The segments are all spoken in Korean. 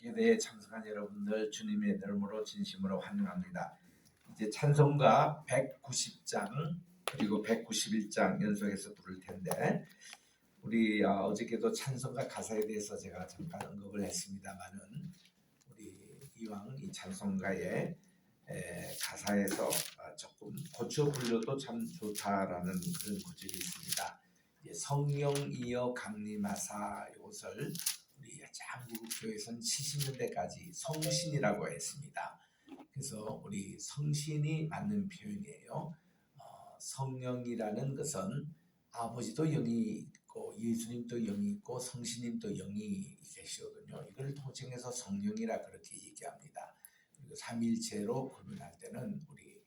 예배에 참석한 여러분들 주님의 이름으로 진심으로 환영합니다. 이제 찬송가 190장 그리고 191장 연속해서 부를 텐데 우리 어저께도 찬송가 가사에 대해서 제가 잠깐 언급을 했습니다만은 우리 이왕 이 찬송가의 가사에서 조금 고쳐 불러도 참 좋다라는 그런 구절이 있습니다. 성령이여 강림하사, 이것을 우리 한국교회에서는 70년대까지 성신이라고 했습니다. 그래서 우리 성신이 맞는 표현이에요. 성령이라는 것은 아버지도 영이 있고 예수님도 영이 있고 성신님도 영이 계시거든요. 이걸 통칭해서 성령이라 그렇게 얘기합니다. 그리고 삼일체로 구분할 때는 우리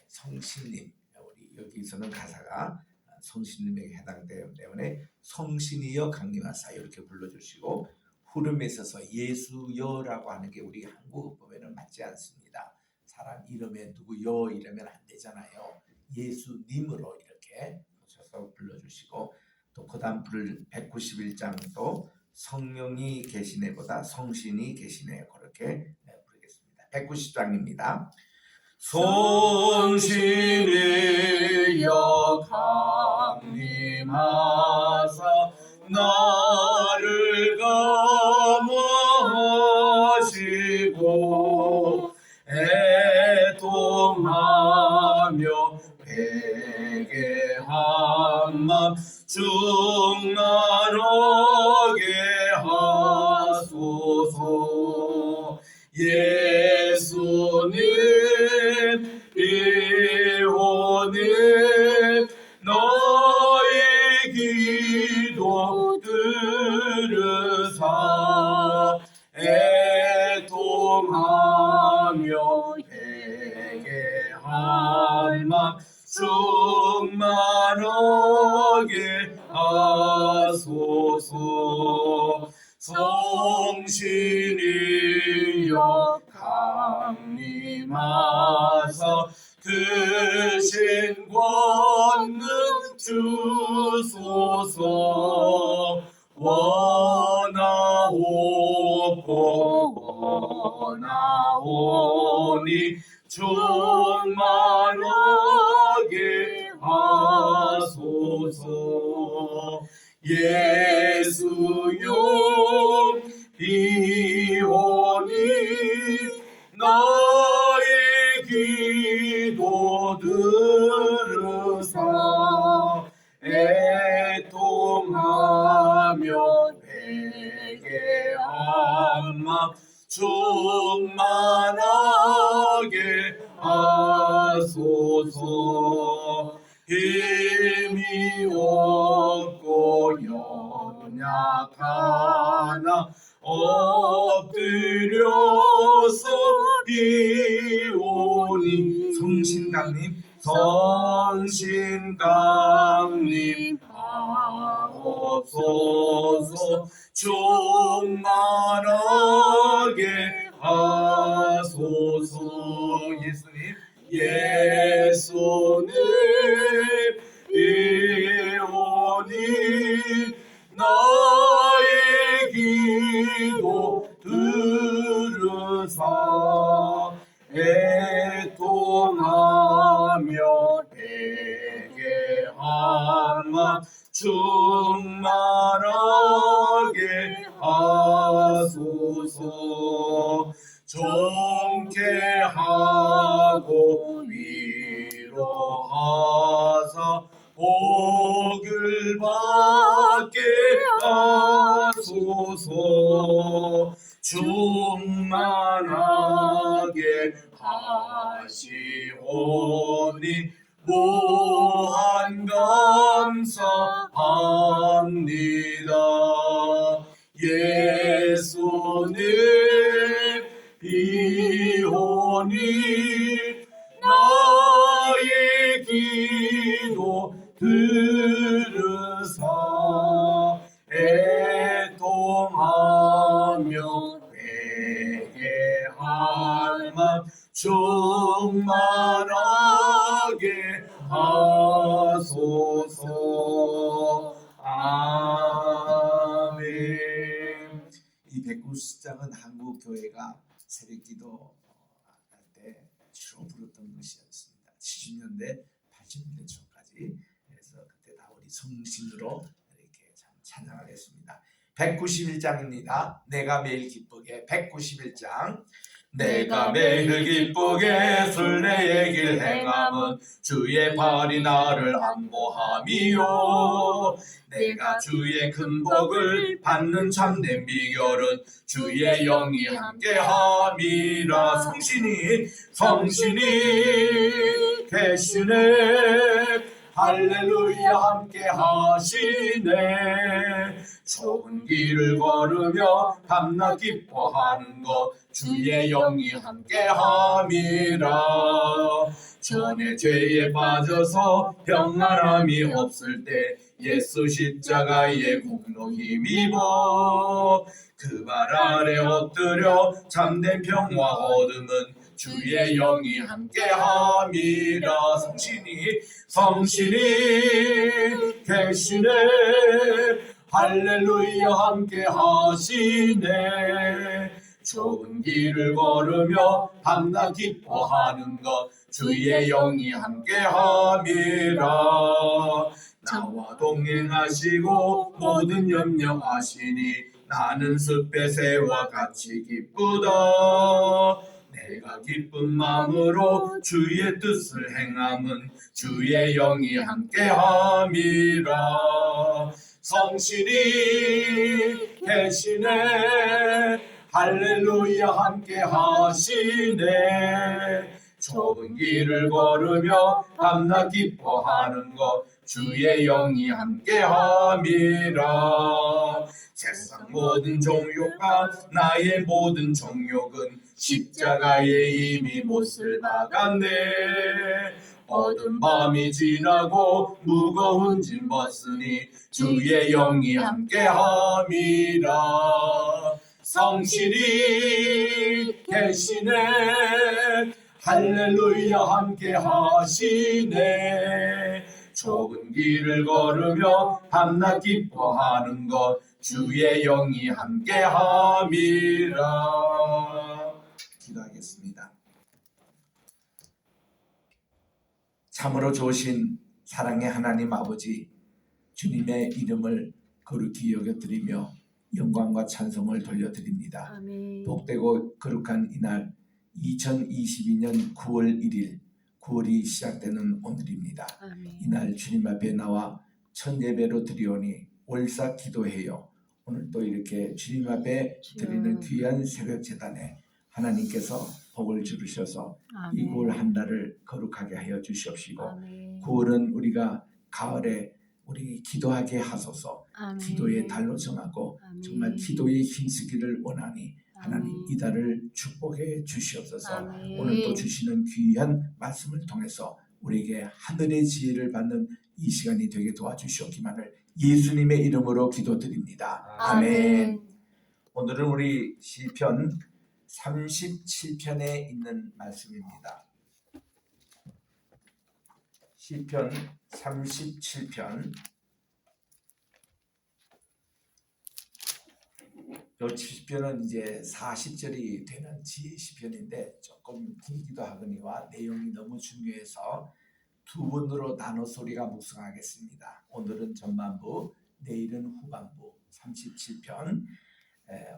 성신님, 우리 여기서는 가사가 성신님에게 해당되기 때문에 성신이여 강림하사 이렇게 불러주시고, 후름에 있어서 예수여라고 하는 게 우리 한국어 보면은 맞지 않습니다. 사람 이름에 누구여 이러면 안 되잖아요. 예수님으로 이렇게 붙여서 불러주시고, 또 그 다음 부를 191장도 성령이 계시네보다 성신이 계시네, 그렇게 부르겠습니다. 190장입니다. 성신이여 강림하사 나를 감화하시고 애통하며 회개한 맘 충만하게 하소서. 예수님 이호님 너의 기도 들으사 애통하며 회개할 맘 충만하게 하소서. 성신이여 강림하사 크신 권능 주소서. 원하오니 충만하게 하소서. 예수여 이오니 나의 기도 들으사 애통하며 회개한 맘 충만하게 하소서. 힘이 없고 연약하나 엎드려서 비오니 성신강림 성신강림하옵소서. 충만하게 하소서. 예수님 이오니 나의 기도 들으사 애통하며 회개한 맘 충만하게 하소서. 좋게 하고 위로하사 복을 받게 하소서. 충만하게 하시오니 무한 감사합니다. 예수님 이오니 나의 기도 들으사 애통하며 회개할 맘 충만하게 하소서. 아멘. 이 150장은 한국 교회가 새벽기도 할 때 주로 부르던 것이었습니다. 70년대 80년대 초까지. 그래서 그때 다 우리 성신으로 이렇게 참 찬양하겠습니다. 191장입니다. 내가 매일 기쁘게. 191장. 내가 매일 기쁘게 순례의 길 행함은 주의 발이 나를 안보함이요. 내가 주의 큰 복을 받는 참된 비결은 주의 영이 함께함이라. 성신이 계시네. 할렐루야 함께 하시네. 좁은 길을 걸으며 밤낮 기뻐하는 것 주의 영이 함께함이라. 전에 죄에 빠져서 평안함이 없을 때 예수 십자가의 공로 힘입어 그 발 아래 엎드려 참된 평화 얻음은 주의 영이 함께함이라. 성신이 계시네. 할렐루야 함께 하시네. 좁은 길을 걸으며 밤낮 기뻐하는 것 주의 영이 함께함이라. 나와 동행하시고 모든 염려하시니 나는 습배새와 같이 기쁘다. 내가 기쁜 마음으로 주의 뜻을 행함은 주의 영이 함께함이라. 성신이 계시네. 할렐루야 함께 하시네. 좁은 길을 걸으며 밤낮 기뻐하는 것 주의 영이 함께함이라. 세상 모든 종욕과 나의 모든 정욕은 십자가에 이미 못을 박았네. 어두운 밤이 지나고 무거운 짐 벗으니 주의 영이 함께함이라. 성신이 계시네. 할렐루야 함께 하시네. 좁은 길을 걸으며 밤낮 기뻐하는 것 주의 영이 함께함이라. 기도하겠습니다. 참으로 좋으신 사랑의 하나님 아버지, 주님의 이름을 거룩히 여겨드리며 영광과 찬송을 돌려드립니다. 아멘. 복되고 거룩한 이날 2022년 9월 1일 9월이 시작되는 오늘입니다. 아멘. 이날 주님 앞에 나와 천예배로 드리오니 올사 기도해요. 오늘 또 이렇게 주님 앞에 드리는 귀한 새벽 제단에 하나님께서 복을 주셔서 이 9월 한 달을 거룩하게 하여 주시옵시고, 아멘. 9월은 우리가 가을에 우리 기도하게 하소서. 아멘. 기도의 달로 정하고 아멘. 정말 기도에 힘쓰기를 원하니 하나님 아멘. 이 달을 축복해 주시옵소서. 아멘. 오늘 또 주시는 귀한 말씀을 통해서 우리에게 하늘의 지혜를 받는 이 시간이 되게 도와주시옵기만을 예수님의 이름으로 기도드립니다. 아멘. 오늘은 우리 시편 37편에 있는 말씀입니다. 시편 37편. 이 시편은 이제 40절이 되는 지혜 시편인데 조금 길기도 하거니와 내용이 너무 중요해서 두 번으로 나눠서 우리가 묵상하겠습니다. 오늘은 전반부, 내일은 후반부. 37편.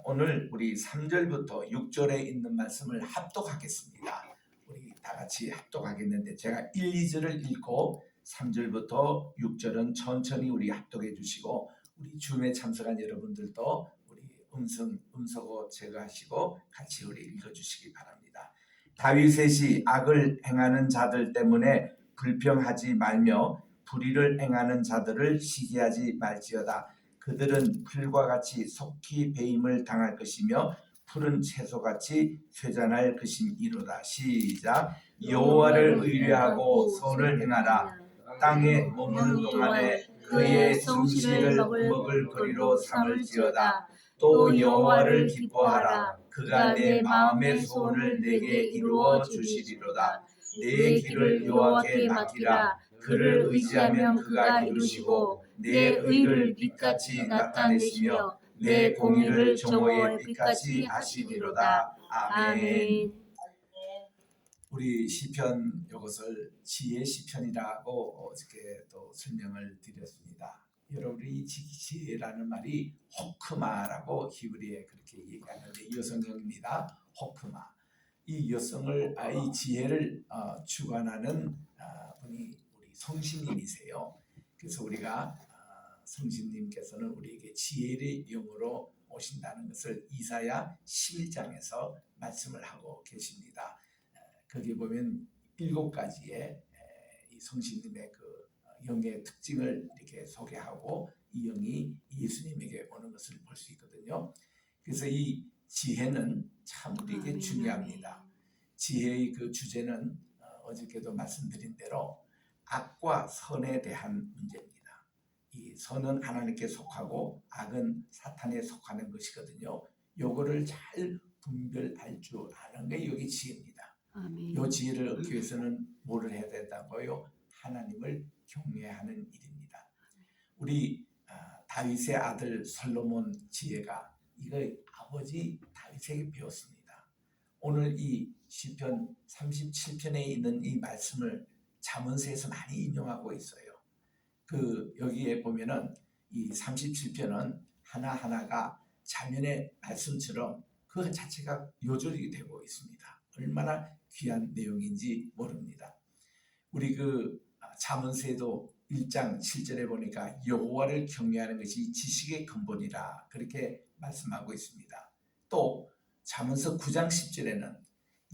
오늘 우리 3절부터 6절에 있는 말씀을 합독하겠습니다. 우리 다 같이 합독하겠는데 제가 1, 2절을 읽고 3절부터 6절은 천천히 우리 합독해 주시고, 우리 줌에 참석한 여러분들도 우리 음서고 제거하시고 같이 우리 읽어주시기 바랍니다. 다윗의 악을 행하는 자들 때문에 불평하지 말며 불의를 행하는 자들을 시기하지 말지어다. 그들은 풀과 같이 속히 배임을 당할 것이며 푸른 채소같이 쇠잔할 것임이로다. 시작. 여호와를 의뢰하고 선을 행하라. 땅에 머무는 동안에 그의 성실을 먹을 거리로 삼을지어다. 또 여호와를 기뻐하라. 그가 내 마음의 소원을 내게 이루어 주시리로다. 내 길을 여호와께 맡기라. 그를 의지하면 그가 이루시고 내 의를 빛같이 나타내시며 내 공의를 정오의 빛같이 하시리로다. 아멘. 우리 시편 이것을 지혜 시편이라고 어저께 또 설명을 드렸습니다. 여러분이 이 지혜라는 말이 호크마라고 히브리에 그렇게 얘기하는데 여성형입니다. 호크마. 이 여성을 이 지혜를 주관하는 분이 우리 성신님이세요. 그래서 우리가 성신님께서는 우리에게 지혜의 영으로 오신다는 것을 이사야 11장에서 말씀을 하고 계십니다. 거기 보면 7가지의 이 성신님의 그 영의 특징을 이렇게 소개하고 이 영이 예수님에게 오는 것을 볼 수 있거든요. 그래서 이 지혜는 참 우리에게 중요합니다. 지혜의 그 주제는 어저께도 말씀드린 대로 악과 선에 대한 문제입니다. 이 선은 하나님께 속하고 악은 사탄에 속하는 것이거든요. 요거를 잘 분별할 줄 아는 게 여기 지혜입니다. 아멘. 요 지혜를 얻기 위해서는 뭐를 해야 된다고요? 하나님을 경외하는 일입니다. 우리 다윗의 아들 솔로몬 지혜가 이거 아버지 다윗에게 배웠습니다. 오늘 이 시편 37편에 있는 이 말씀을 잠언서에서 많이 인용하고 있어요. 그 여기에 보면은 이 37편은 하나하나가 자면의 말씀처럼 그 자체가 요절이 되고 있습니다. 얼마나 귀한 내용인지 모릅니다. 우리 그 잠언서에도 1장 7절에 보니까 여호와를 경외하는 것이 지식의 근본이라 그렇게 말씀하고 있습니다. 또 잠언서 9장 10절에는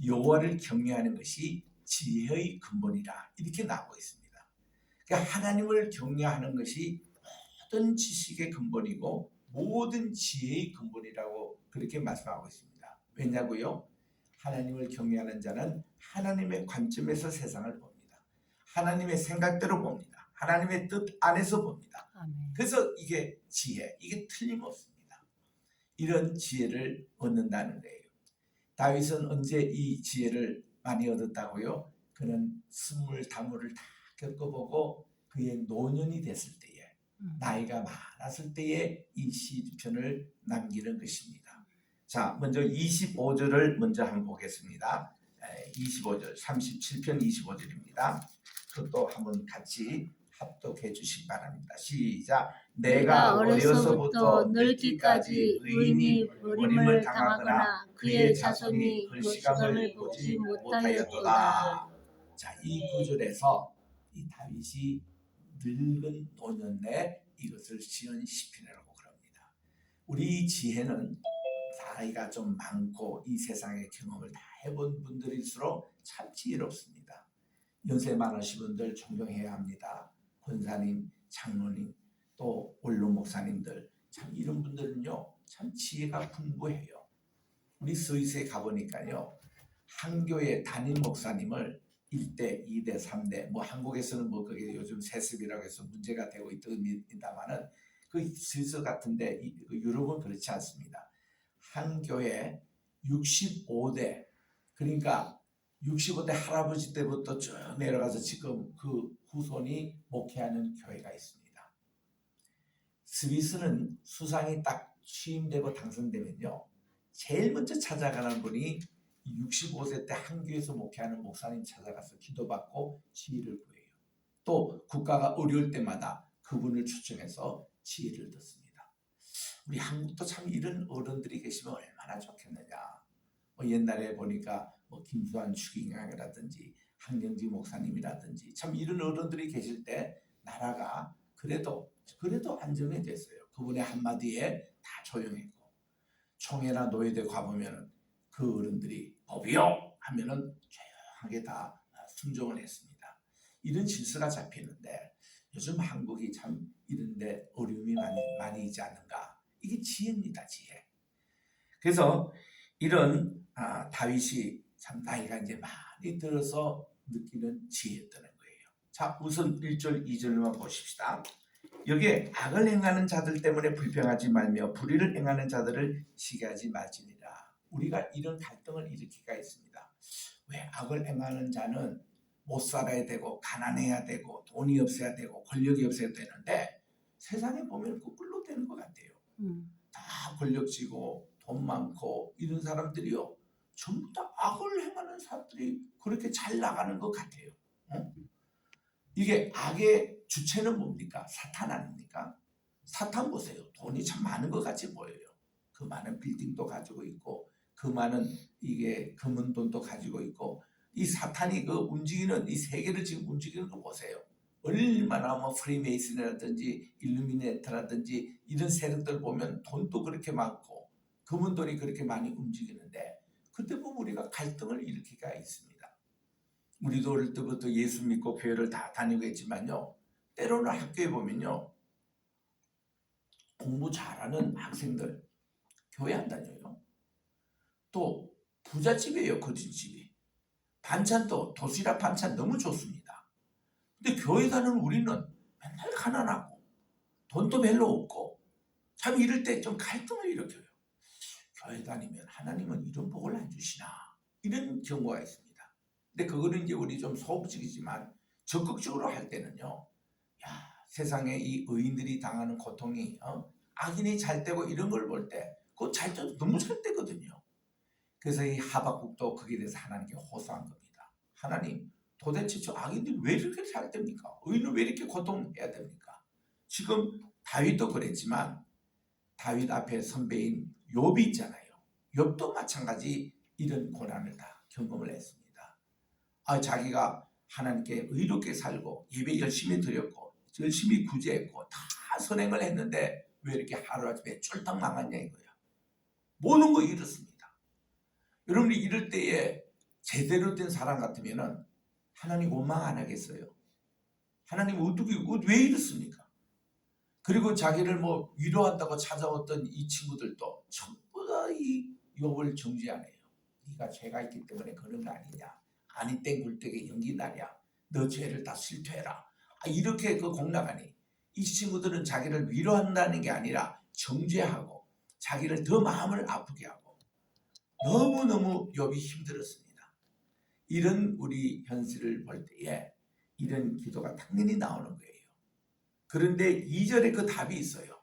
여호와를 경외하는 것이 지혜의 근본이라 이렇게 나오고 있습니다. 그러니까 하나님을 경외하는 것이 모든 지식의 근본이고 모든 지혜의 근본이라고 그렇게 말씀하고 있습니다. 왜냐고요? 하나님을 경외하는 자는 하나님의 관점에서 세상을 봅니다. 하나님의 생각대로 봅니다. 하나님의 뜻 안에서 봅니다. 아멘. 그래서 이게 지혜, 이게 틀림없습니다. 이런 지혜를 얻는다는 거예요. 다윗은 언제 이 지혜를 많이 얻었다고요? 그는 스물 다물을 다 겪어보고 그의 노년이 됐을 때에 나이가 많았을 때에 이 시편을 남기는 것입니다. 자, 먼저 25절을 먼저 한번 보겠습니다. 25절, 37편 25절입니다. 그것도 한번 같이 합독해 주시기 바랍니다. 시작. 내가 어려서부터 늙기까지 의인이 버림을 당하거나 그의 자손이 글씨감을 보지 못하였도다. 자, 이 구절에서 이 다윗이 늙은 노년에 이것을 지은 시편이라고 그럽니다. 우리 지혜는 나이가 좀 많고 이 세상의 경험을 다 해본 분들일수록 참 지혜롭습니다. 연세 많으신 분들 존경해야 합니다. 권사님, 장로님, 또 원로 목사님들 참 이런 분들은요 참 지혜가 풍부해요. 우리 스위스에 가보니까요 한 교회 담임 목사님을 1대, 2대, 3대 뭐 한국에서는 뭐 그게 요즘 세습이라고 해서 문제가 되고 있다마는 그 스위스 같은데 유럽은 그렇지 않습니다. 한 교회 65대 그러니까 65대 할아버지 때부터 쭉 내려가서 지금 그 후손이 목회하는 교회가 있습니다. 스위스는 수상이 딱 취임되고 당선되면요 제일 먼저 찾아가는 분이 65세 때 한 교회에서 목회하는 목사님 찾아가서 기도받고 지혜를 구해요. 또 국가가 어려울 때마다 그분을 초청해서 지혜를 듣습니다. 우리 한국도 참 이런 어른들이 계시면 얼마나 좋겠느냐. 옛날에 보니까 뭐 김수환 추기경이라든지 한경지 목사님이라든지 참 이런 어른들이 계실 때 나라가 그래도 안정이 됐어요. 그분의 한마디에 다 조용했고 총회나 노예대 가보면은 그 어른들이 법이요 하면은 조용하게 다 순종을 했습니다. 이런 질서가 잡히는데 요즘 한국이 참 이런데 어려움이 많이 있지 않는가? 이게 지혜입니다, 지혜. 그래서 이런 다윗이 참 나이가 이제 많이 들어서 느끼는 지혜였다는 거예요. 자, 우선 1절, 2절만 보십시다. 여기에 악을 행하는 자들 때문에 불평하지 말며 불의를 행하는 자들을 시기하지 말지니라. 우리가 이런 갈등을 일으키가 있습니다. 왜 악을 행하는 자는 못 살아야 되고 가난해야 되고 돈이 없어야 되고 권력이 없어야 되는데 세상에 보면 거꾸로 되는 것 같아요. 다 권력지고 돈 많고 이런 사람들이요 전부 다 악을 행하는 사람들이 그렇게 잘 나가는 것 같아요. 어? 이게 악의 주체는 뭡니까? 사탄 아닙니까? 사탄 보세요. 돈이 참 많은 것 같이 보여요. 그 많은 빌딩도 가지고 있고 그 많은 이게 금은 돈도 가지고 있고 이 사탄이 그 움직이는 이 세계를 지금 움직이는 거 보세요. 얼마나 뭐 프리메이슨이라든지 일루미네이트라든지 이런 세력들 보면 돈도 그렇게 많고 금은 돈이 그렇게 많이 움직이는데 그때 보면 우리가 갈등을 일으키가 있습니다. 우리도 어릴 때부터 예수 믿고 교회를 다 다니고 했지만요. 때로는 학교에 보면요. 공부 잘하는 학생들 교회 안 다녀요. 또 부잣집이에요. 거진집이. 반찬도 도시락 반찬 너무 좋습니다. 근데 교회 다니는 우리는 맨날 가난하고 돈도 별로 없고 참 이럴 때 좀 갈등을 일으켜요. 교회 다니면 하나님은 이런 복을 안 주시나 이런 경우가 있습니다. 근데 그거는 이제 우리 좀 소극적이지만 적극적으로 할 때는요. 야, 세상에 이 의인들이 당하는 고통이 악인이 잘 되고 이런 걸 볼 때 그거 잘 돼도 너무 잘 되거든요. 그래서 이 하박국도 거기에 대해서 하나님께 호소한 겁니다. 하나님 도대체 저 악인들이 왜 이렇게 잘 됩니까? 의인은 왜 이렇게 고통해야 됩니까? 지금 다윗도 그랬지만 다윗 앞에 선배인 욥이 있잖아요. 욥도 마찬가지 이런 고난을 다 경험을 했습니다. 자기가 하나님께 의롭게 살고 예배 열심히 드렸고 열심히 구제했고 다 선행을 했는데 왜 이렇게 하루아침에 쫄딱 망했냐 이거야. 모든 거 잃었습니다. 여러분이 이럴 때에 제대로 된 사람 같으면은 하나님 원망 안 하겠어요? 하나님 어떻게 왜 이렇습니까? 그리고 자기를 뭐 위로한다고 찾아왔던 이 친구들도 전부 다 이 욥을 정죄하네요. 네가 죄가 있기 때문에 그런 거 아니냐. 아니 땡굴떡에 연기 나냐. 너 죄를 다 실토해라. 이렇게 그 공락하니 이 친구들은 자기를 위로한다는 게 아니라 정죄하고 자기를 더 마음을 아프게 하고 너무너무 욥이 힘들었습니다. 이런 우리 현실을 볼 때에 이런 기도가 당연히 나오는 거예요. 그런데 2절에 그 답이 있어요.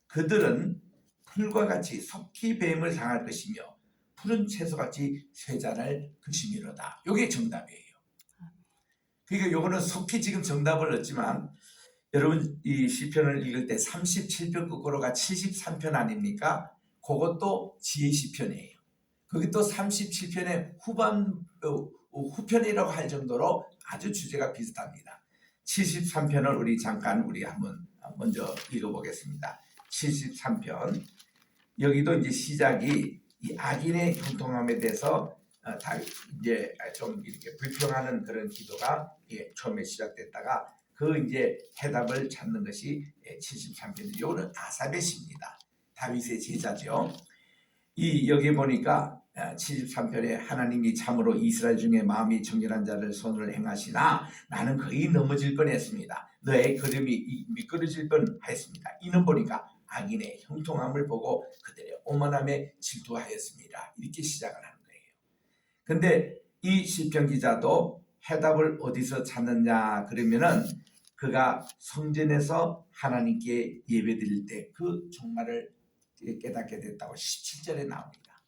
그들은 풀과 같이 속히 뱀을 당할 것이며 푸른 채소같이 쇠잔할 것이미로다. 이게 정답이에요. 그러니까 요거는 속히 지금 정답을 얻지만 여러분 이 시편을 읽을 때 37편 거꾸로가 73편 아닙니까? 그것도 지혜 시편이에요. 그게 또 37편의 후편이라고 할 정도로 아주 주제가 비슷합니다. 73편을 우리 잠깐 한번 먼저 읽어보겠습니다. 73편 여기도 이제 시작이 이 악인의 형통함에 대해서 다 이제 좀 이렇게 불평하는 그런 기도가 처음에 시작됐다가 그 이제 해답을 찾는 것이 73편. 이거는 아삽의 시입니다. 다윗의 제자죠. 이 여기 보니까 73편에 하나님이 참으로 이스라엘 중에 마음이 정결한 자를 손을 행하시나 나는 거의 넘어질 뻔했습니다. 너의 걸음이 미끄러질 뻔했습니다. 이는 보니까 악인의 형통함을 보고 그들의 오만함에 질투하였습니다. 이렇게 시작을 하는 거예요. 근데 이 시편 기자도 해답을 어디서 찾느냐 그러면은 그가 성전에서 하나님께 예배드릴 때 그 종말을 깨닫게 됐다고 17절에 나옵니다.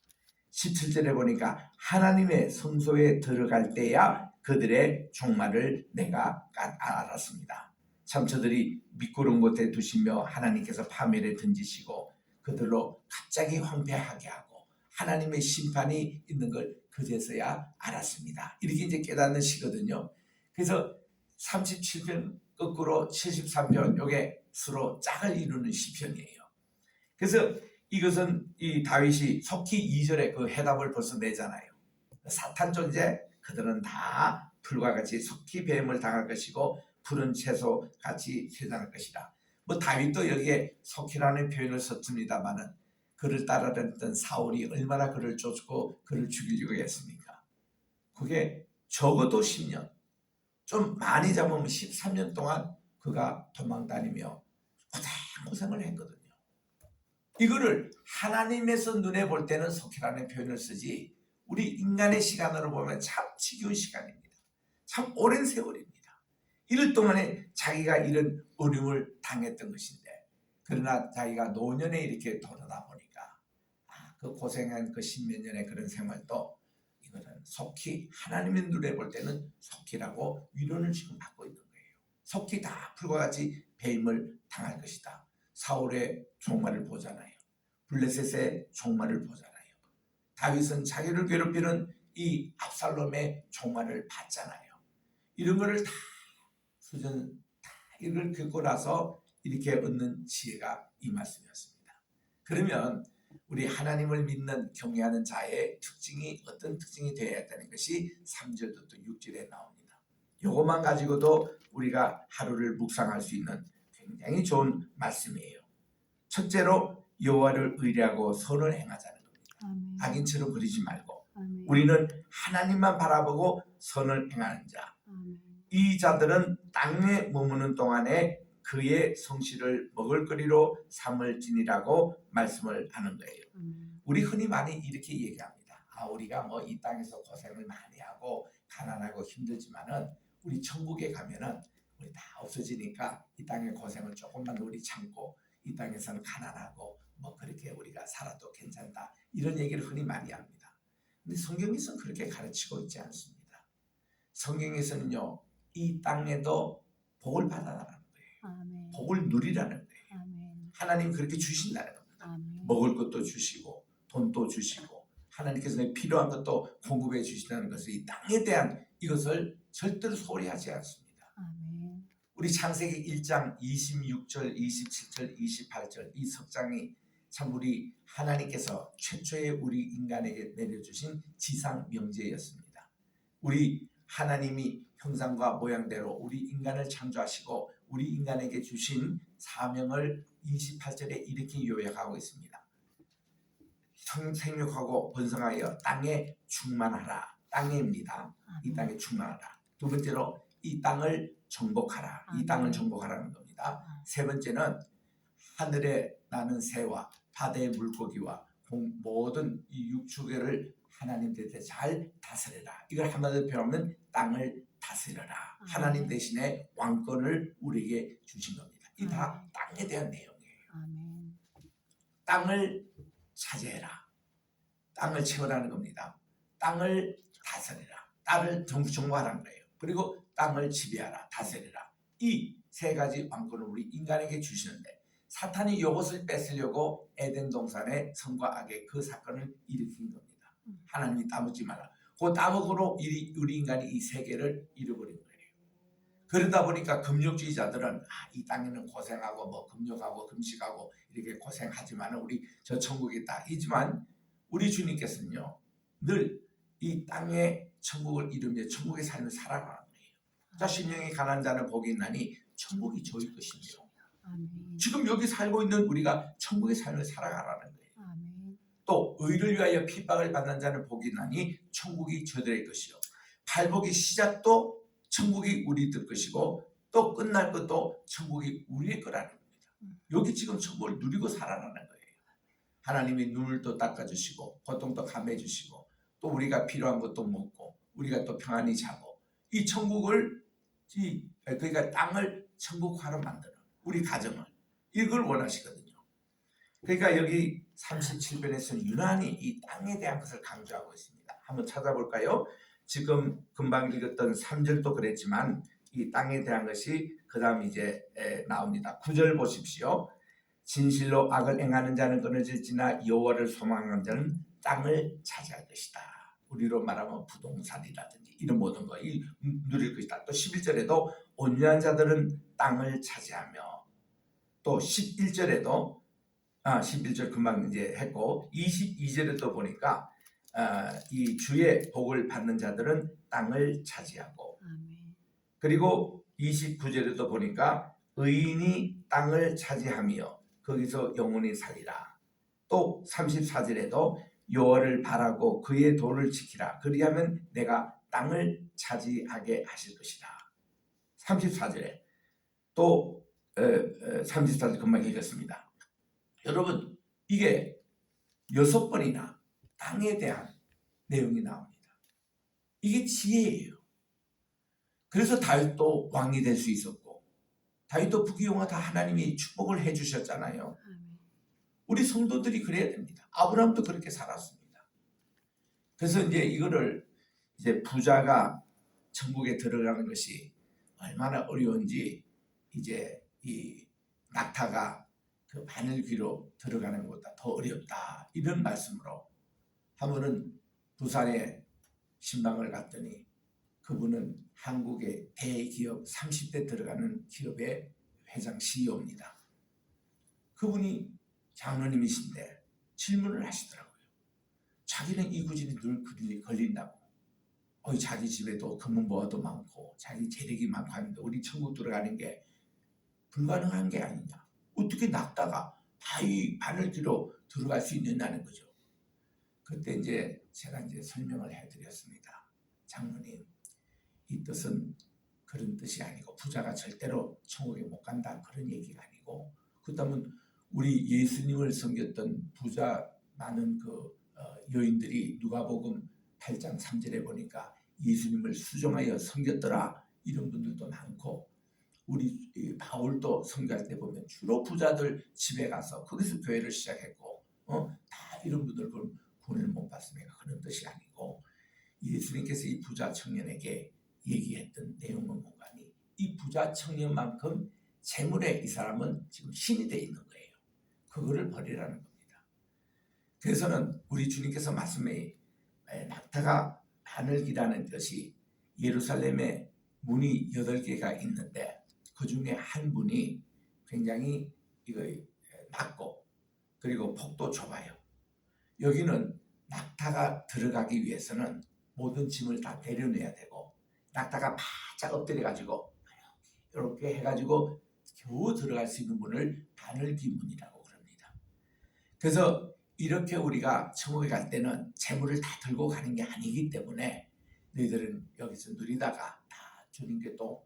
17절에 보니까 하나님의 성소에 들어갈 때야 그들의 종말을 내가 알았습니다. 참 저들이 미끄러운 곳에 두시며 하나님께서 파멸에 던지시고 그들로 갑자기 황폐하게 하고 하나님의 심판이 있는 걸 그제서야 알았습니다. 이렇게 이제 깨닫는 시거든요. 그래서 37편 거꾸로 73편 요게 서로 짝을 이루는 시편이에요. 그래서 이것은 이 다윗이 속히 2절에 그 해답을 벌써 내잖아요. 사탄 존재 그들은 다 풀과 같이 속히 뱀을 당할 것이고 푸른 채소 같이 쇠잔할 것이라. 뭐 다윗도 여기에 속히라는 표현을 썼습니다마는 그를 따라다녔던 사울이 얼마나 그를 쫓고 그를 죽이려고 했습니까? 그게 적어도 10년, 좀 많이 잡으면 13년 동안 그가 도망다니며 고생을 했거든요. 이거를 하나님에서 눈에 볼 때는 속히라는 표현을 쓰지 우리 인간의 시간으로 보면 참 지겨운 시간입니다. 참 오랜 세월입니다. 이럴 동안에 자기가 이런 어려움을 당했던 것인데 그러나 자기가 노년에 이렇게 돌아다 보니까 그 고생한 그 십몇 년의 그런 생활도 이거는 속히 하나님의 눈에 볼 때는 속히라고 위로를 지금 받고 있는 거예요. 속히 다 풀과 같이 배임을 당할 것이다. 사울의 종말을 보잖아요. 블레셋의 종말을 보잖아요. 다윗은 자기를 괴롭히는 이 압살롬의 종말을 봤잖아요. 이런 거를 다 수전 다 이걸 겪고 나서 이렇게 얻는 지혜가 이 말씀이었습니다. 그러면 우리 하나님을 믿는 경외하는 자의 특징이 어떤 특징이 되어야 한다는 것이 3절부터 6절에 나옵니다. 이것만 가지고도 우리가 하루를 묵상할 수 있는 굉장히 좋은 말씀이에요. 첫째로 여호와를 의뢰하고 선을 행하자는 겁니다. 아멘. 악인처럼 그러지 말고 아멘. 우리는 하나님만 바라보고 선을 행하는 자. 아멘. 이 자들은 땅에 머무는 동안에 그의 성실을 먹을거리로 삼을 지니라고 말씀을 하는 거예요. 아멘. 우리 흔히 많이 이렇게 얘기합니다. 우리가 뭐 이 땅에서 고생을 많이 하고 가난하고 힘들지만은 우리 천국에 가면은 우리 다 없어지니까 이 땅의 고생을 조금만 우리 참고 이 땅에서는 가난하고 뭐 그렇게 우리가 살아도 괜찮다. 이런 얘기를 흔히 많이 합니다. 근데 성경에서는 그렇게 가르치고 있지 않습니다. 성경에서는요, 이 땅에도 복을 받아라는 거예요. 아멘. 복을 누리라는 거예요. 아멘. 하나님 그렇게 주신다는 겁니다. 아멘. 먹을 것도 주시고 돈도 주시고 하나님께서 내 필요한 것도 공급해 주신다는 것을 이 땅에 대한 이것을 절대로 소홀히 하지 않습니다. 아멘. 우리 창세기 1장 26절, 27절, 28절 이 석장이 참 우리 하나님께서 최초의 우리 인간에게 내려주신 지상 명제였습니다. 우리 하나님이 형상과 모양대로 우리 인간을 창조하시고 우리 인간에게 주신 사명을 28절에 이렇게 요약하고 있습니다. 생육하고 번성하여 땅에 충만하라. 땅에입니다. 이 땅에 충만하라. 두 번째로 이 땅을 정복하라. 이 땅을 정복하라는 겁니다. 세 번째는 하늘에 나는 새와 바다의 물고기와 모든 이 육축을 하나님 대신 잘 다스려라. 이걸 한마디로 표현하면 땅을 다스려라. 하나님 대신에 왕권을 우리에게 주신 겁니다. 이 다 땅에 대한 내용이에요. 아멘. 땅을 차지해라. 땅을 채워라는 겁니다. 땅을 다스려라. 땅을 정복하라는 거예요. 그리고 땅을 지배하라. 다스려라. 이 세 가지 왕권을 우리 인간에게 주시는데 사탄이 이것을 뺏으려고 에덴 동산의 선과 악의 그 사건을 일으킨 겁니다. 하나님이 따먹지 마라. 그 따먹으로 우리 인간이 이 세계를 잃어버린 거예요. 그러다 보니까 금욕주의자들은 이 땅에는 고생하고 뭐 금욕하고 금식하고 이렇게 고생하지만 우리 저 천국이 있다. 이지만 우리 주님께서는요 늘 이 땅에 천국을 이루며 천국의 삶을 살아가는 거예요. 자, 심령이 가난한 자는 복이 있나니 천국이 저희 것이며 아멘. 지금 여기 살고 있는 우리가 천국의 삶을 살아가라는 거예요. 아멘. 또 의를 위하여 핍박을 받는 자는 복이 있나니 천국이 저들의 것이요 팔복의 시작도 천국이 우리들 것이고 또 끝날 것도 천국이 우리의 거라는 겁니다. 여기 지금 천국을 누리고 살아가는 거예요. 하나님이 눈물도 닦아주시고 고통도 감해주시고 또 우리가 필요한 것도 먹고 우리가 또 평안히 자고 이 천국을 그러니까 땅을 천국화로 만드는 우리 가정을 이걸 원하시거든요. 그러니까 여기 37편에서는 유난히 이 땅에 대한 것을 강조하고 있습니다. 한번 찾아볼까요? 지금 금방 읽었던 3절도 그랬지만 이 땅에 대한 것이 그 다음 이제 나옵니다. 9절 보십시오. 진실로 악을 행하는 자는 끊어질지나 여호와를 소망하는 자는 땅을 차지할 것이다. 우리로 말하면 부동산이라든지 이런 모든 거 누릴 것이다. 또 11절에도 온유한 자들은 땅을 차지하며 또 11절에도 11절 금방 이제 했고 22절에도 보니까 이 주의 복을 받는 자들은 땅을 차지하고 아멘. 그리고 29절에도 보니까 의인이 땅을 차지하며 거기서 영원히 살리라. 또 34절에도 여호와를 바라고 그의 도를 지키라. 그리하면 내가 땅을 차지하게 하실 것이다. 34절에 또 34절 금방 읽었습니다. 여러분 이게 6번이나 땅에 대한 내용이 나옵니다. 이게 지혜예요. 그래서 다윗도 왕이 될 수 있었고 다윗도 부귀영화 다 하나님이 축복을 해주셨잖아요. 아멘. 우리 성도들이 그래야 됩니다. 아브라함도 그렇게 살았습니다. 그래서 이제 이거를 이제 부자가 천국에 들어가는 것이 얼마나 어려운지 이제 이 낙타가 그 바늘귀로 들어가는 것보다 더 어렵다 이런 말씀으로 한 번은 부산에 신방을 갔더니 그분은 한국의 대기업 30대 들어가는 기업의 회장 CEO입니다. 그분이 장로님이신데 질문을 하시더라고요. 자기는 이 구진이 늘 걸린다고. 자기 집에도 금은보화도 많고 자기 재력이 많고 하는데 우리 천국 들어가는 게 불가능한 게 아니냐. 어떻게 낙타가 바위 바늘귀로 들어갈 수 있느냐는 거죠. 그때 이제 제가 이제 설명을 해드렸습니다. 장로님, 이 뜻은 그런 뜻이 아니고 부자가 절대로 천국에 못 간다 그런 얘기가 아니고 그렇다면 우리 예수님을 섬겼던 부자 많은 여인들이 누가복음 8장 3절에 보니까 예수님을 수종하여 섬겼더라 이런 분들도 많고 우리 바울도 선교할 때 보면 주로 부자들 집에 가서 거기서 교회를 시작했고 다 이런 분들 구원을 못 받습니다. 그런 뜻이 아니고 예수님께서 이 부자 청년에게 얘기했던 내용은 뭔가니 이 부자 청년만큼 재물에 이 사람은 지금 신이 돼 있는 거예요. 그거를 버리라는 겁니다. 그래서는 우리 주님께서 말씀해 낙타가 바늘귀라는 것이 예루살렘에 문이 8개가 있는데 그 중에 한 문이 굉장히 낮고 그리고 폭도 좁아요. 여기는 낙타가 들어가기 위해서는 모든 짐을 다 내려내야 되고 낙타가 바짝 엎드려 가지고 이렇게 해가지고 겨우 들어갈 수 있는 문을 바늘귀 문이라고 그럽니다. 그래서 이렇게 우리가 천국에 갈 때는 재물을 다 들고 가는 게 아니기 때문에 너희들은 여기서 누리다가 다 주님께 또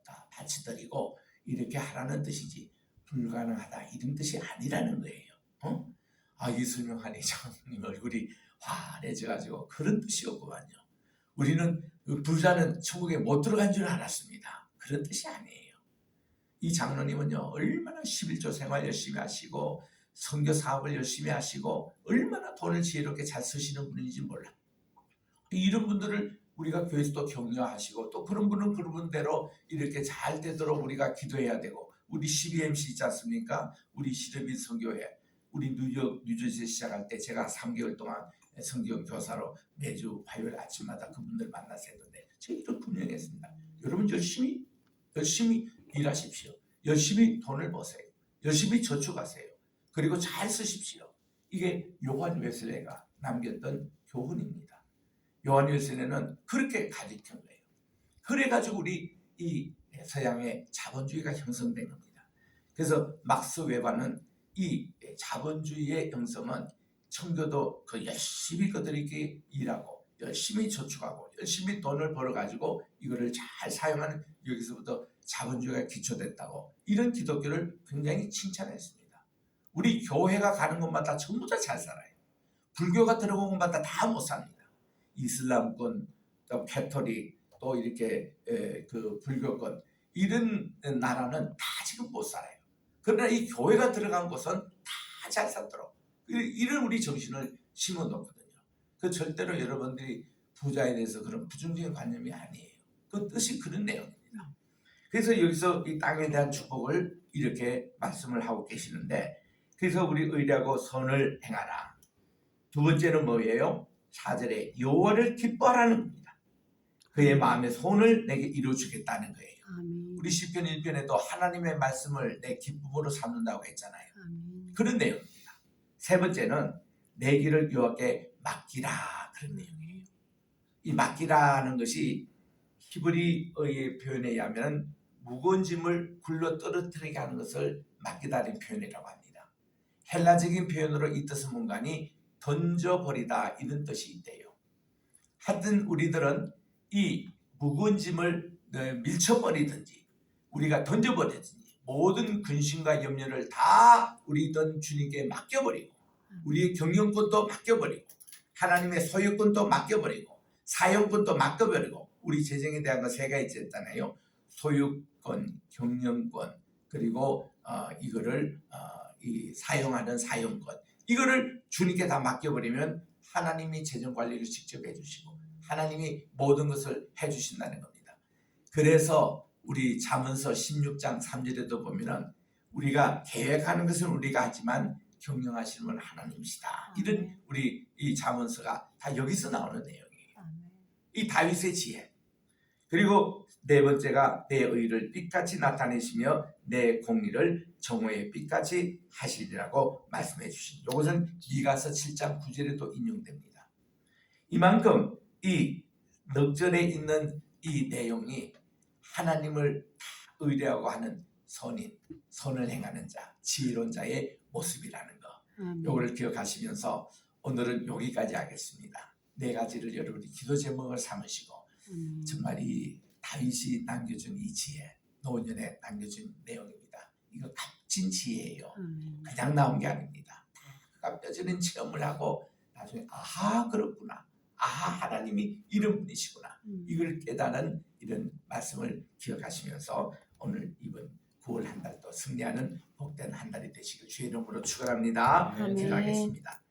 다 바치드리고 이렇게 하라는 뜻이지 불가능하다 이런 뜻이 아니라는 거예요. 이 설명하니 장로님 얼굴이 환해져가지고 그런 뜻이었구만요. 우리는 부자는 천국에 못 들어간 줄 알았습니다. 그런 뜻이 아니에요. 이 장로님은요 얼마나 11조 생활 열심히 하시고 선교 사업을 열심히 하시고 얼마나 돈을 지혜롭게 잘 쓰시는 분인지 몰라. 이런 분들을 우리가 교회에서도 격려하시고 또 그런 분은 그런 분대로 이렇게 잘 되도록 우리가 기도해야 되고 우리 12MC 있지 않습니까? 우리 시르빈 선교회 우리 뉴저지에 시작할 때 제가 3개월 동안 선교 교사로 매주 화요일 아침마다 그분들 만나서 했는데 제가 이런 분명했습니다. 여러분 열심히 일하십시오. 열심히 돈을 버세요. 열심히 저축하세요. 그리고 잘 쓰십시오. 이게 요한 웨슬레가 남겼던 교훈입니다. 요한 웨슬레는 그렇게 가르친 거예요. 그래가지고 우리 이 서양의 자본주의가 형성된 겁니다. 그래서 막스 웨버는 이 자본주의의 형성은 청교도 열심히 그들에게 일하고 열심히 저축하고 열심히 돈을 벌어가지고 이거를 잘 사용하는 여기서부터 자본주의가 기초됐다고 이런 기독교를 굉장히 칭찬했습니다. 우리 교회가 가는 곳마다 전부 다 잘 살아요. 불교가 들어온 곳마다 다 못 삽니다. 이슬람권, 또 캐토릭, 또 이렇게 그 불교권 이런 나라는 다 지금 못 살아요. 그러나 이 교회가 들어간 곳은 다 잘 살도록 이런 우리 정신을 심어놓거든요. 그 절대로 여러분들이 부자에 대해서 그런 부정적인 관념이 아니에요. 그 뜻이 그런 내용입니다. 그래서 여기서 이 땅에 대한 축복을 이렇게 말씀을 하고 계시는데 그래서 우리 의리하고 선을 행하라. 두 번째는 뭐예요? 4절에 여호와를 기뻐하라는 겁니다. 그의 마음의 소원을 내게 이루어주겠다는 거예요. 아멘. 우리 시편 1편에도 하나님의 말씀을 내 기쁨으로 삼는다고 했잖아요. 아멘. 그런 내용입니다. 세 번째는 내 길을 여호와께 맡기라 그런 내용이에요. 이 맡기라는 것이 히브리어의 표현에 의하면 무거운 짐을 굴러 떨어뜨리게 하는 것을 맡기다는 표현이라고 합니다. 헬라적인 표현으로 이 뜻은 뭔가니 던져버리다 이런 뜻이 있대요. 하여튼 우리들은 이 무거운 짐을 밀쳐버리든지 우리가 던져버리든지 모든 근심과 염려를 다 우리는 주님께 맡겨버리고 우리의 경영권도 맡겨버리고 하나님의 소유권도 맡겨버리고 사용권도 맡겨버리고 우리 재정에 대한 거 세 가지 있잖아요. 소유, 소유권, 경영권, 그리고 이거를 이 사용하는 사용권, 이거를 주님께 다 맡겨버리면 하나님이 재정 관리를 직접 해주시고 하나님이 모든 것을 해주신다는 겁니다. 그래서 우리 잠언서 16장 3절에도 보면은 우리가 계획하는 것은 우리가 하지만 경영하시는 분 하나님이시다. 이런 우리 이 잠언서가 다 여기서 나오는 내용이에요. 아멘. 이 다윗의 지혜. 그리고 네 번째가 내 의를 빛같이 나타내시며 내 공의를 정오의 빛같이 하시리라고 말씀해 주신, 이것은 미가서 7장 9절에도 인용됩니다. 이만큼 이 넉절에 있는 이 내용이 하나님을 다 의뢰하고 하는 선인, 선을 행하는 자, 지혜로운 자의 모습이라는 거, 아멘. 요거를 기억하시면서 오늘은 여기까지 하겠습니다. 네 가지를 여러분이 기도 제목을 삼으시고 정말 이 다윗이 남겨준 이 지혜, 노년에 남겨준 내용입니다. 이거 값진 지혜예요. 아멘. 그냥 나온 게 아닙니다. 다 뼈저린 체험을 하고 나중에 아하 그렇구나, 아하 하나님이 이런 분이시구나, 이걸 깨닫는 이런 말씀을 기억하시면서 오늘 이번 9월 한 달도 승리하는 복된 한 달이 되시길 주의 이름으로 축원합니다. 아멘. 기도하겠습니다.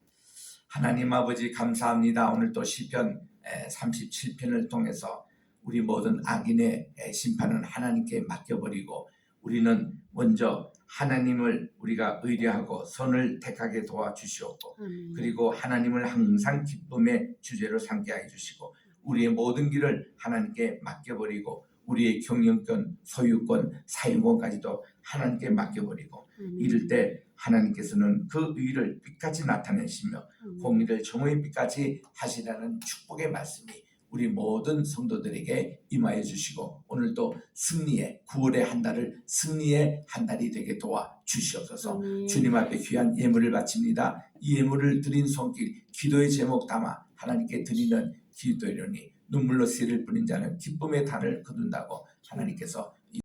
하나님 아버지 감사합니다. 오늘 또 시편 37편을 통해서 우리 모든 악인의 심판은 하나님께 맡겨버리고 우리는 먼저 하나님을 우리가 의뢰하고 선을 택하게 도와주시옵고 아멘. 그리고 하나님을 항상 기쁨의 주제로 삼게 해주시고 우리의 모든 길을 하나님께 맡겨버리고 우리의 경영권, 소유권, 사용권까지도 하나님께 맡겨버리고 이럴 때 하나님께서는 그 의를 빛같이 나타내시며 공의를 정오의 빛같이 하시라는 축복의 말씀이 우리 모든 성도들에게 임하여 주시고 오늘도 승리의 9월의 한 달을 승리의 한 달이 되게 도와주시옵소서. 주님 앞에 귀한 예물을 바칩니다. 이 예물을 드린 손길 기도의 제목 담아 하나님께 드리는 기도이려니 눈물로 씨를 뿌린 자는 기쁨의 단을 거둔다고 하나님께서